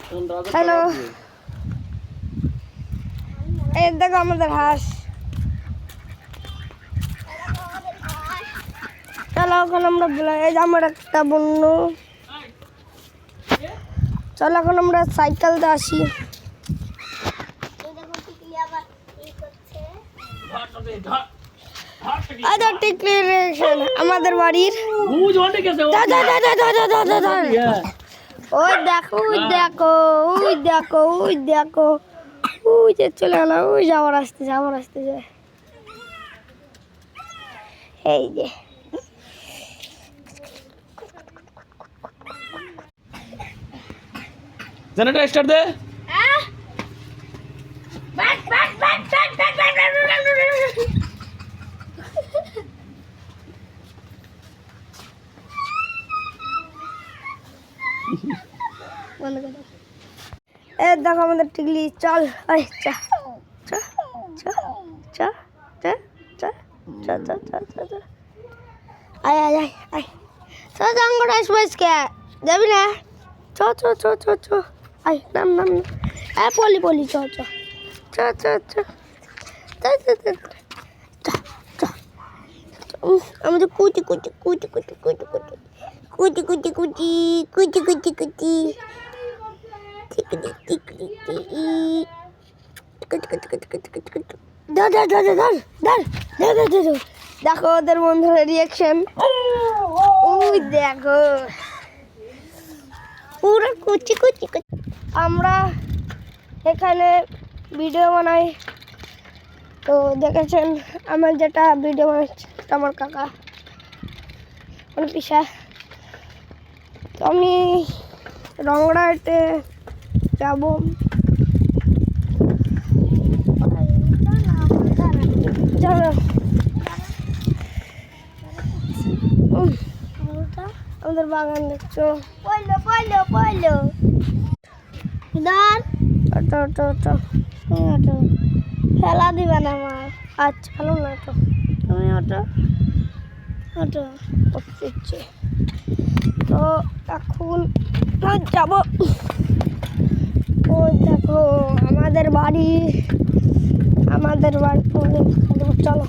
Hello, এই দেখো আমাদের হাঁস। চলো এখন আমরা এই যে আমার একটা বন্ধু। চলো এখন আমরা সাইকেলতে আসি। আমাদের বাড়ির ওই দেখো ওই দেখো ওই দেখো ওই দেখো ওই যে চলে গেল। ওই যাওয়ার আসতেছে আবার আসতেছে। এই যে জেনারেটর স্টার্ট দে। এ দেখো আমাদের টিকলি। চল এই চা চা চা চা চা চা চা চা চা চা চা আয় আয় আয় আয় চা জাঙ্গড় আসবে যাবি না? চ চ চ চ চ আয় নাম নাম হ্যাঁ পলি পলি চ চ চ চ চ আমাদের কুচি কুচি কুচি কুচি কুচি কুচি কুচি কুচি কুচি কুচি কুচি দেখো ওদের বন্ধুরা রিয়াকশন। ওই দেখো পুরো কুচি কুচি। আমরা এখানে ভিডিও বানাই, তো দেখেছেন আমার যেটা ভিডিও বানাচ্ছে আমার কাকা মানে পিসা। তো আমি রংড়াতে যাব। চলো আমাদের বাগান দেখছো। পয়লো পয়লো পয়লো খেলা দিবে না আমার। আচ্ছা ভালো না তো তুমি ওটা ওটা করতে। তো এখন যাব। ও দেখো আমাদের বাড়ি চলো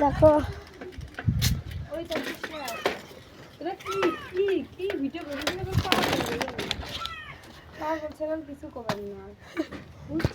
দেখো কিছু করবেন না।